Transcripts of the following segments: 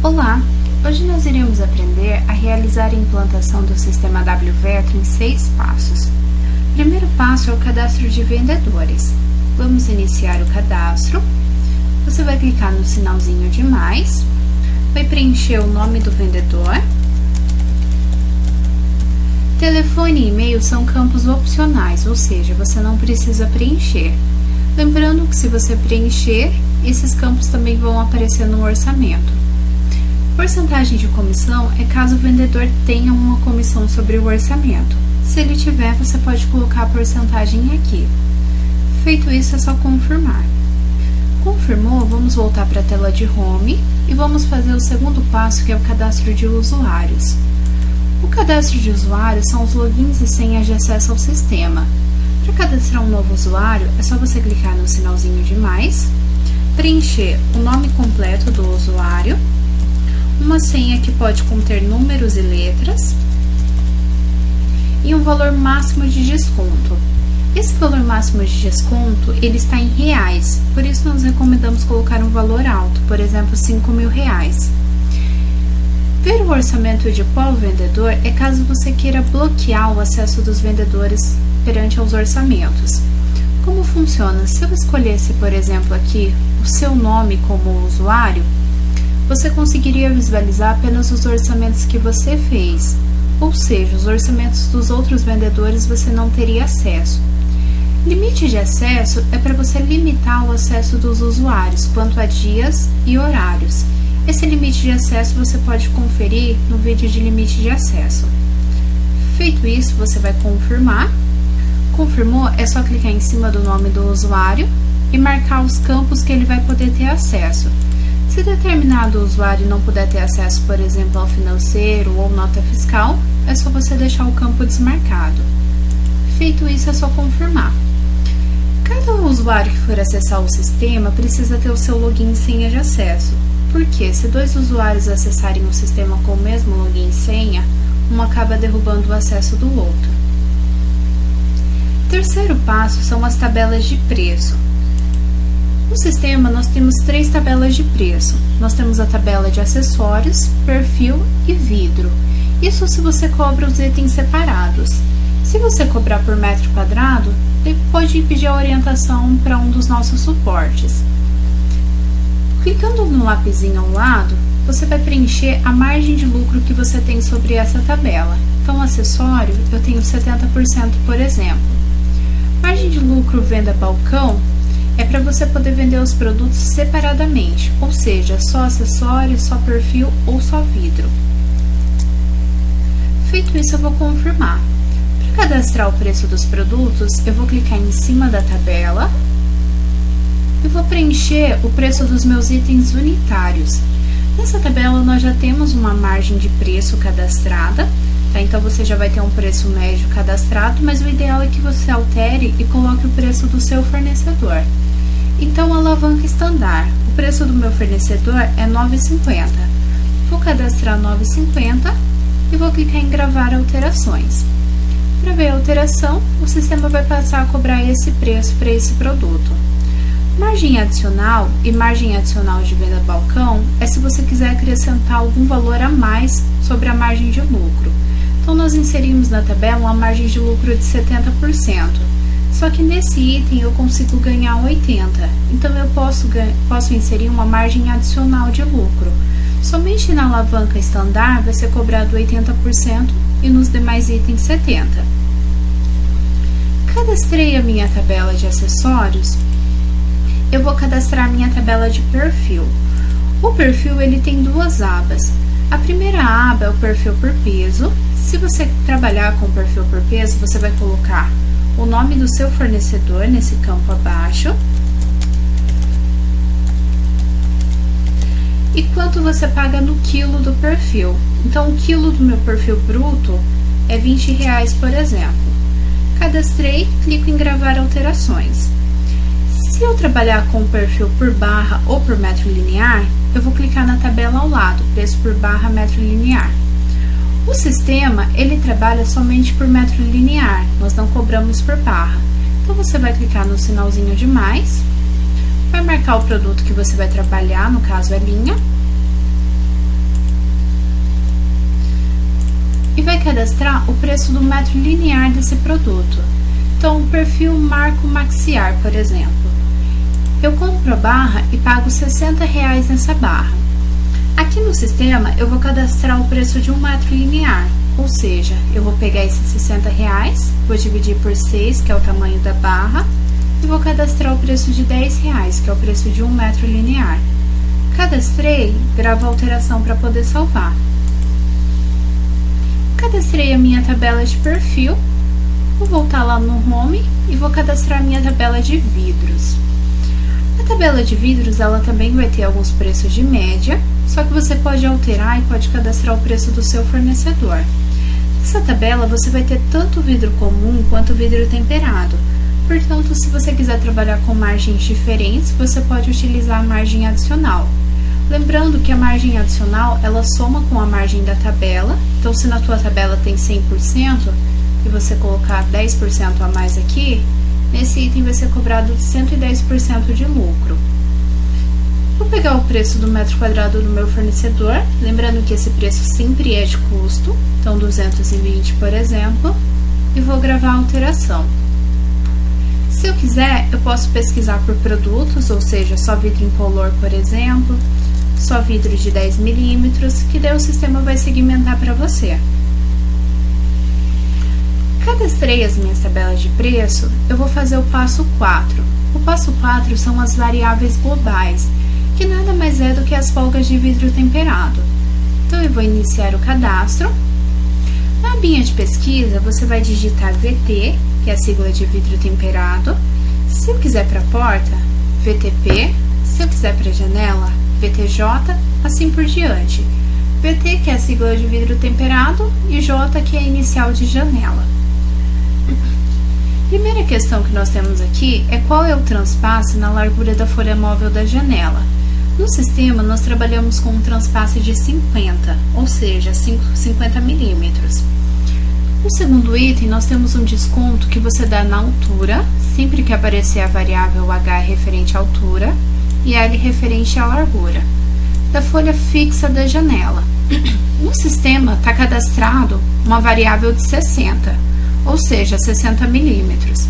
Olá! Hoje nós iremos aprender a realizar a implantação do sistema WVETO em 6 passos. O primeiro passo é o cadastro de vendedores. Vamos iniciar o cadastro. Você vai clicar no sinalzinho de mais, vai preencher o nome do vendedor. Telefone e e-mail são campos opcionais, ou seja, você não precisa preencher. Lembrando que se você preencher, esses campos também vão aparecer no orçamento. Porcentagem de comissão é caso o vendedor tenha uma comissão sobre o orçamento. Se ele tiver, você pode colocar a porcentagem aqui. Feito isso, é só confirmar. Confirmou, vamos voltar para a tela de Home e vamos fazer o segundo passo, que é o cadastro de usuários. O cadastro de usuários são os logins e senhas de acesso ao sistema. Para cadastrar um novo usuário, é só você clicar no sinalzinho de mais, preencher o nome completo do usuário, uma senha que pode conter números e letras e um valor máximo de desconto. Esse valor máximo de desconto ele está em reais, por isso nós recomendamos colocar um valor alto, por exemplo, R$5.000. Ver o orçamento de qual vendedor é caso você queira bloquear o acesso dos vendedores perante aos orçamentos. Como funciona? Se eu escolhesse, por exemplo, aqui o seu nome como usuário, você conseguiria visualizar apenas os orçamentos que você fez, ou seja, os orçamentos dos outros vendedores você não teria acesso. Limite de acesso é para você limitar o acesso dos usuários quanto a dias e horários. Esse limite de acesso você pode conferir no vídeo de limite de acesso. Feito isso, você vai confirmar. Confirmou, é só clicar em cima do nome do usuário e marcar os campos que ele vai poder ter acesso. Se determinado usuário não puder ter acesso, por exemplo, ao financeiro ou nota fiscal, é só você deixar o campo desmarcado. Feito isso, é só confirmar. Cada usuário que for acessar o sistema precisa ter o seu login e senha de acesso. Porque se 2 usuários acessarem o sistema com o mesmo login e senha, um acaba derrubando o acesso do outro. Terceiro passo são as tabelas de preço. No sistema, nós temos 3 tabelas de preço. Nós temos a tabela de acessórios, perfil e vidro. Isso se você cobra os itens separados. Se você cobrar por metro quadrado, pode pedir a orientação para um dos nossos suportes. Clicando no lapisinho ao lado, você vai preencher a margem de lucro que você tem sobre essa tabela. Então, acessório, eu tenho 70%, por exemplo. Margem de lucro venda balcão é para você poder vender os produtos separadamente, ou seja, só acessório, só perfil ou só vidro. Feito isso, eu vou confirmar. Para cadastrar o preço dos produtos, eu vou clicar em cima da tabela e vou preencher o preço dos meus itens unitários. Nessa tabela, nós já temos uma margem de preço cadastrada, tá? Então, você já vai ter um preço médio cadastrado, mas o ideal é que você altere e coloque o preço do seu fornecedor. Então, alavanca estandar. O preço do meu fornecedor é R$ 9,50. Vou cadastrar R$ 9,50 e vou clicar em gravar alterações. Para ver a alteração, o sistema vai passar a cobrar esse preço para esse produto. Margem adicional e margem adicional de venda balcão é se você quiser acrescentar algum valor a mais sobre a margem de lucro. Então, nós inserimos na tabela uma margem de lucro de 70%. Só que nesse item eu consigo ganhar 80%. Então, eu posso inserir uma margem adicional de lucro. Somente na alavanca estandar vai ser cobrado 80% e nos demais itens 70%. Cadastrei a minha tabela de acessórios. Eu vou cadastrar minha tabela de perfil. O perfil ele tem 2 abas. A primeira aba é o perfil por peso. Se você trabalhar com perfil por peso, você vai colocar o nome do seu fornecedor nesse campo abaixo e quanto você paga no quilo do perfil. Então, o quilo do meu perfil bruto é R$20, por exemplo. Cadastrei, clico em gravar alterações. Se eu trabalhar com o perfil por barra ou por metro linear, eu vou clicar na tabela ao lado, preço por barra, metro linear. O sistema, ele trabalha somente por metro linear, nós não cobramos por barra. Então, você vai clicar no sinalzinho de mais, vai marcar o produto que você vai trabalhar, no caso é linha, vai cadastrar o preço do metro linear desse produto. Então, o perfil Marco Maxiar, por exemplo. Eu compro a barra e pago R$60 nessa barra. Aqui no sistema, eu vou cadastrar o preço de um metro linear, ou seja, eu vou pegar esses R$60, vou dividir por 6, que é o tamanho da barra, e vou cadastrar o preço de R$10, que é o preço de um metro linear. Cadastrei, gravo a alteração para poder salvar. Cadastrei a minha tabela de perfil, vou voltar lá no Home e vou cadastrar a minha tabela de vidros. A tabela de vidros, ela também vai ter alguns preços de média, só que você pode alterar e pode cadastrar o preço do seu fornecedor. Nessa tabela, você vai ter tanto vidro comum quanto vidro temperado. Portanto, se você quiser trabalhar com margens diferentes, você pode utilizar a margem adicional. Lembrando que a margem adicional, ela soma com a margem da tabela. Então, se na tua tabela tem 100% e você colocar 10% a mais aqui, nesse item vai ser cobrado 110% de lucro. Vou pegar o preço do metro quadrado do meu fornecedor, lembrando que esse preço sempre é de custo, então 220, por exemplo, e vou gravar a alteração. Se eu quiser, eu posso pesquisar por produtos, ou seja, só vidro incolor, por exemplo, só vidro de 10 milímetros, que daí o sistema vai segmentar para você. Cadastrei as minhas tabelas de preço, eu vou fazer o passo 4. O passo 4 são as variáveis globais, que nada mais é do que as folgas de vidro temperado. Então, eu vou iniciar o cadastro. Na abinha de pesquisa, você vai digitar VT, que é a sigla de vidro temperado. Se eu quiser para a porta, VTP. Se eu quiser para a janela, VTJ, assim por diante. VT, que é a sigla de vidro temperado, e J, que é a inicial de janela. Primeira questão que nós temos aqui é qual é o transpasse na largura da folha móvel da janela. No sistema, nós trabalhamos com um transpasse de 50, ou seja, 50 milímetros. No segundo item, nós temos um desconto que você dá na altura, sempre que aparecer a variável H referente à altura e L referente à largura, da folha fixa da janela. No sistema, está cadastrado uma variável de 60, ou seja, 60 milímetros.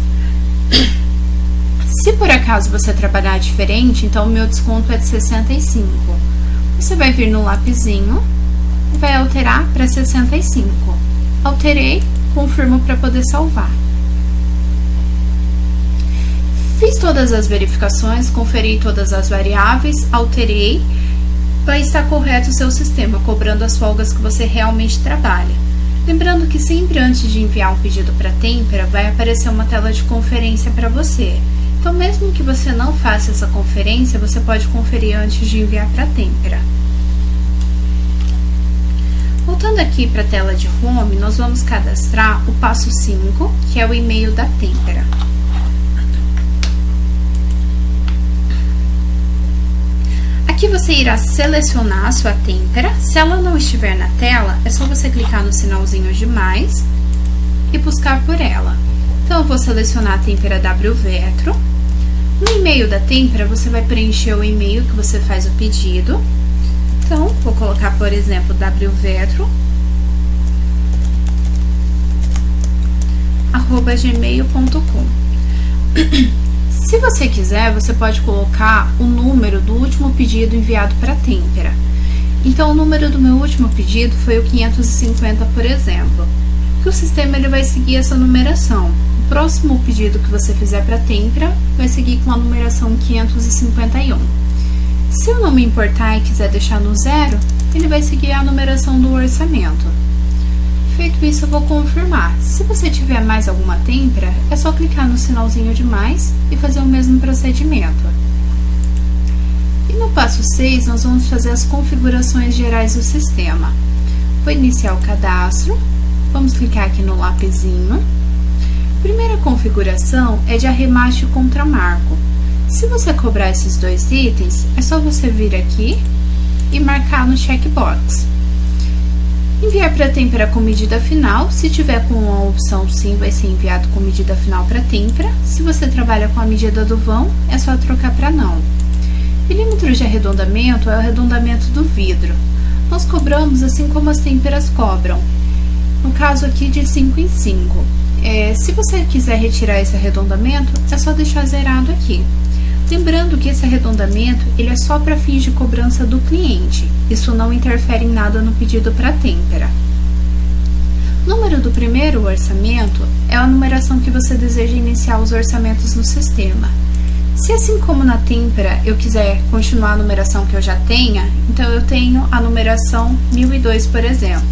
Se por acaso você trabalhar diferente, então o meu desconto é de 65. Você vai vir no lapisinho e vai alterar para 65. Alterei, confirmo para poder salvar. Fiz todas as verificações, conferi todas as variáveis, alterei. Vai estar correto o seu sistema, cobrando as folgas que você realmente trabalha. Lembrando que sempre antes de enviar um pedido para a Tempera, vai aparecer uma tela de conferência para você. Então, mesmo que você não faça essa conferência, você pode conferir antes de enviar para a Tempera. Voltando aqui para a tela de Home, nós vamos cadastrar o passo 5, que é o e-mail da Tempera. Aqui você irá selecionar a sua Tempera. Se ela não estiver na tela, é só você clicar no sinalzinho de mais e buscar por ela. Então, eu vou selecionar a Tempera W Vetro. No e-mail da Tempera, você vai preencher o e-mail que você faz o pedido. Então, vou colocar, por exemplo, wvetro@gmail.com. Se você quiser, você pode colocar o número do último pedido enviado para a Tempera. Então, o número do meu último pedido foi o 550, por exemplo. Que o sistema ele vai seguir essa numeração. O próximo pedido que você fizer para a Tempera vai seguir com a numeração 551. Se eu não me importar e quiser deixar no 0, ele vai seguir a numeração do orçamento. Feito isso, eu vou confirmar. Se você tiver mais alguma Tempera, é só clicar no sinalzinho de mais e fazer o mesmo procedimento. E no passo 6, nós vamos fazer as configurações gerais do sistema. Vou iniciar o cadastro, vamos clicar aqui no lapisinho. Primeira configuração é de arremate contra marco. Se você cobrar esses dois itens, é só você vir aqui e marcar no checkbox. Enviar para a Tempera com medida final. Se tiver com a opção sim, vai ser enviado com medida final para a Tempera. Se você trabalha com a medida do vão, é só trocar para não. Milímetros de arredondamento é o arredondamento do vidro. Nós cobramos assim como as Temperas cobram. no caso aqui de 5 em 5. Se você quiser retirar esse arredondamento, é só deixar zerado aqui. Lembrando que esse arredondamento ele é só para fins de cobrança do cliente, isso não interfere em nada no pedido para a têmpera. O número do primeiro orçamento é a numeração que você deseja iniciar os orçamentos no sistema. Se assim como na têmpera eu quiser continuar a numeração que eu já tenha, então eu tenho a numeração 1002, por exemplo.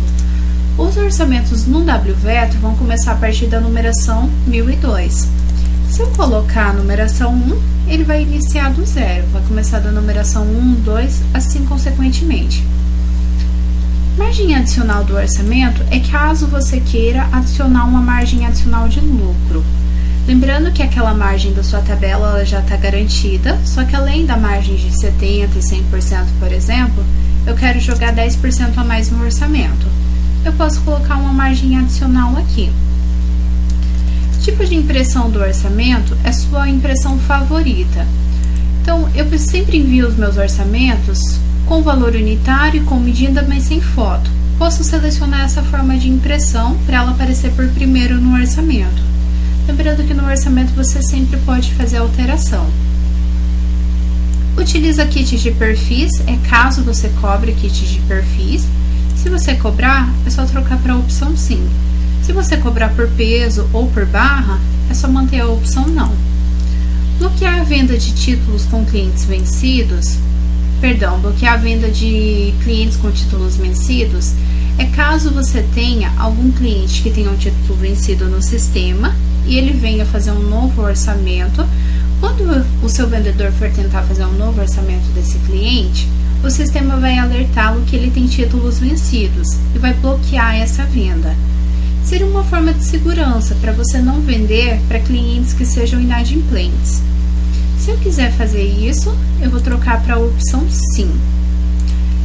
Os orçamentos no WVetro vão começar a partir da numeração 1002. Se eu colocar a numeração 1, ele vai iniciar do zero, vai começar da numeração 1, 2, assim consequentemente. Margem adicional do orçamento é caso você queira adicionar uma margem adicional de lucro. Lembrando que aquela margem da sua tabela ela já está garantida, só que além da margem de 70% e 100%, por exemplo, eu quero jogar 10% a mais no orçamento. Eu posso colocar uma margem adicional aqui. Tipo de impressão do orçamento é sua impressão favorita. Então, eu sempre envio os meus orçamentos com valor unitário e com medida, mas sem foto. Posso selecionar essa forma de impressão para ela aparecer por primeiro no orçamento. Lembrando que no orçamento você sempre pode fazer alteração. Utiliza kits de perfis, caso você cobre kits de perfis. Se você cobrar, é só trocar para a opção sim. Se você cobrar por peso ou por barra, é só manter a opção não. Bloquear a venda de títulos com clientes vencidos, bloquear a venda de clientes com títulos vencidos, é caso você tenha algum cliente que tenha um título vencido no sistema e ele venha fazer um novo orçamento. Quando o seu vendedor for tentar fazer um novo orçamento desse cliente, o sistema vai alertá-lo que ele tem títulos vencidos e vai bloquear essa venda. Seria uma forma de segurança para você não vender para clientes que sejam inadimplentes. Se eu quiser fazer isso, eu vou trocar para a opção sim.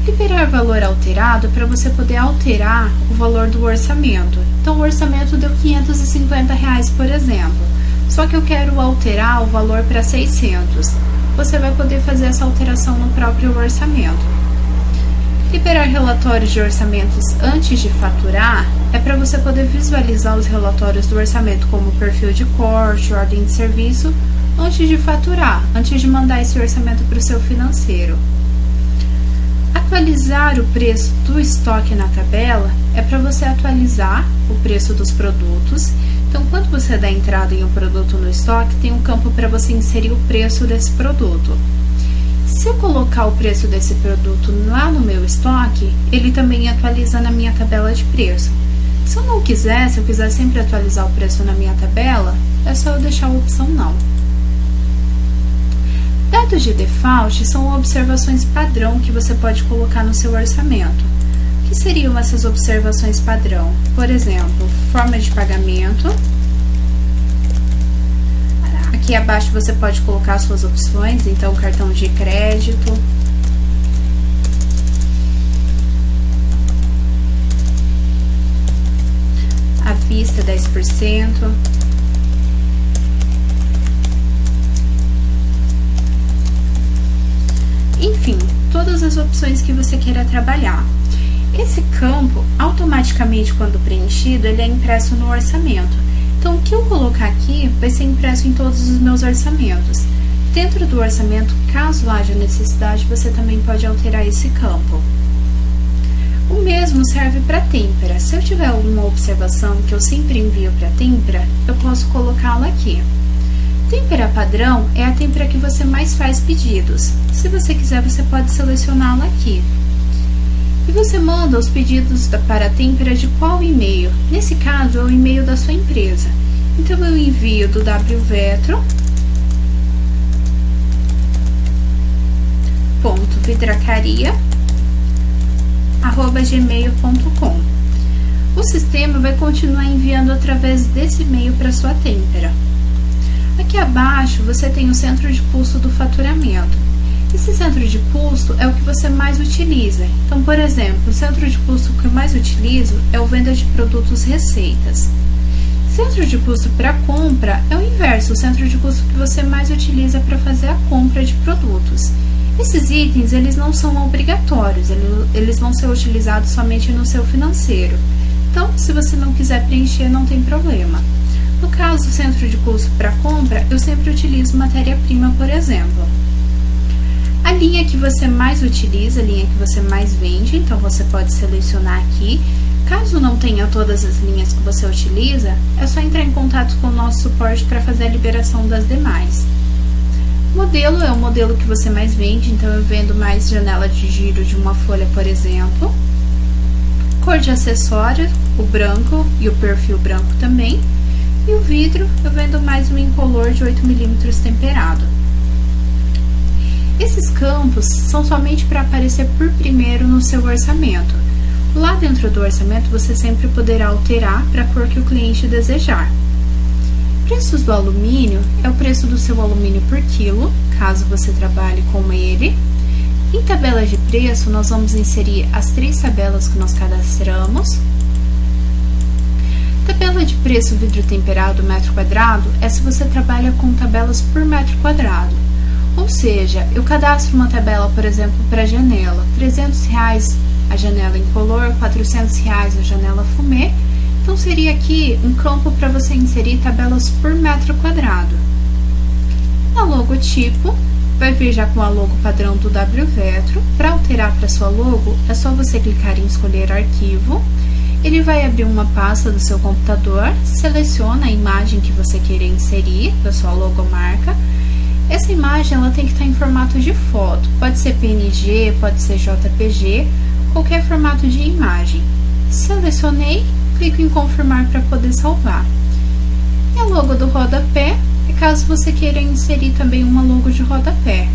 Liberar valor alterado para você poder alterar o valor do orçamento. Então, o orçamento deu R$550, por exemplo. Só que eu quero alterar o valor para 600. Você vai poder fazer essa alteração no próprio orçamento. Liberar relatórios de orçamentos antes de faturar é para você poder visualizar os relatórios do orçamento como perfil de corte, ordem de serviço, antes de faturar, antes de mandar esse orçamento para o seu financeiro. Atualizar o preço do estoque na tabela é para você atualizar o preço dos produtos. Então, quando você dá entrada em um produto no estoque, tem um campo para você inserir o preço desse produto. Se eu colocar o preço desse produto lá no meu estoque, ele também atualiza na minha tabela de preço. Se eu quiser sempre atualizar o preço na minha tabela, é só eu deixar a opção não. Dados de default são observações padrão que você pode colocar no seu orçamento. O que seriam essas observações padrão? Por exemplo, forma de pagamento. Aqui abaixo você pode colocar as suas opções, então cartão de crédito. À vista 10%. Enfim, todas as opções que você queira trabalhar. Esse campo, automaticamente quando preenchido, ele é impresso no orçamento. Então, o que eu colocar aqui vai ser impresso em todos os meus orçamentos. Dentro do orçamento, caso haja necessidade, você também pode alterar esse campo. O mesmo serve para a têmpera. Se eu tiver alguma observação que eu sempre envio para a têmpera, eu posso colocá-la aqui. Têmpera padrão é a têmpera que você mais faz pedidos. Se você quiser, você pode selecioná-la aqui. E você manda os pedidos para a têmpera de qual e-mail? Nesse caso, é o e-mail da sua empresa. Então, eu envio do wvetro.vidracaria@gmail.com. O sistema vai continuar enviando através desse e-mail para sua têmpera. Aqui abaixo você tem o centro de custo do faturamento. Esse centro de custo é o que você mais utiliza. Então, por exemplo, o centro de custo que eu mais utilizo é o venda de produtos receitas. Centro de custo para compra é o inverso, o centro de custo que você mais utiliza para fazer a compra de produtos. Esses itens, eles não são obrigatórios, eles vão ser utilizados somente no seu financeiro. Então, se você não quiser preencher, não tem problema. No caso do centro de custo para compra, eu sempre utilizo matéria-prima, por exemplo. A linha que você mais utiliza, a linha que você mais vende, então você pode selecionar aqui. Caso não tenha todas as linhas que você utiliza, é só entrar em contato com o nosso suporte para fazer a liberação das demais. Modelo é o modelo que você mais vende, então eu vendo mais janela de giro de uma folha, por exemplo. Cor de acessório, o branco e o perfil branco também. E o vidro, eu vendo mais um incolor de 8 mm temperado. Esses campos são somente para aparecer por primeiro no seu orçamento. Lá dentro do orçamento, você sempre poderá alterar para a cor que o cliente desejar. Preços do alumínio é o preço do seu alumínio por quilo, caso você trabalhe com ele. Em tabelas de preço, nós vamos inserir as 3 tabelas que nós cadastramos. Tabela de preço vidro temperado metro quadrado é se você trabalha com tabelas por metro quadrado. Ou seja, eu cadastro uma tabela, por exemplo, para janela, R$300 a janela incolor, R$400 a janela fumê. Então, seria aqui um campo para você inserir tabelas por metro quadrado. Na logotipo, vai vir já com a logo padrão do WVetro. Para alterar para sua logo, é só você clicar em escolher arquivo. Ele vai abrir uma pasta do seu computador, seleciona a imagem que você queira inserir da sua logomarca. Essa imagem ela tem que estar em formato de foto, pode ser PNG, pode ser JPG, qualquer formato de imagem. Selecionei, clico em confirmar para poder salvar. E a logo do rodapé é caso você queira inserir também uma logo de rodapé.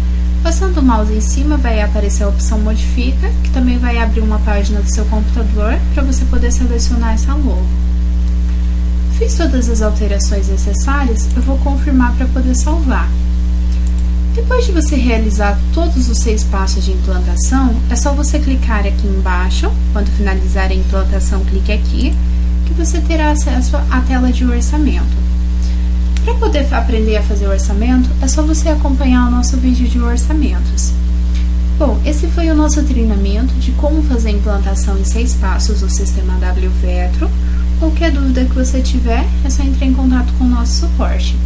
Passando o mouse em cima vai aparecer a opção modifica, que também vai abrir uma página do seu computador para você poder selecionar essa logo. Fiz todas as alterações necessárias, eu vou confirmar para poder salvar. Depois de você realizar todos os 6 passos de implantação, é só você clicar aqui embaixo, quando finalizar a implantação, clique aqui, que você terá acesso à tela de orçamento. Para poder aprender a fazer orçamento, é só você acompanhar o nosso vídeo de orçamentos. Bom, esse foi o nosso treinamento de como fazer a implantação em 6 passos do sistema WVetro. Qualquer dúvida que você tiver, é só entrar em contato com o nosso suporte.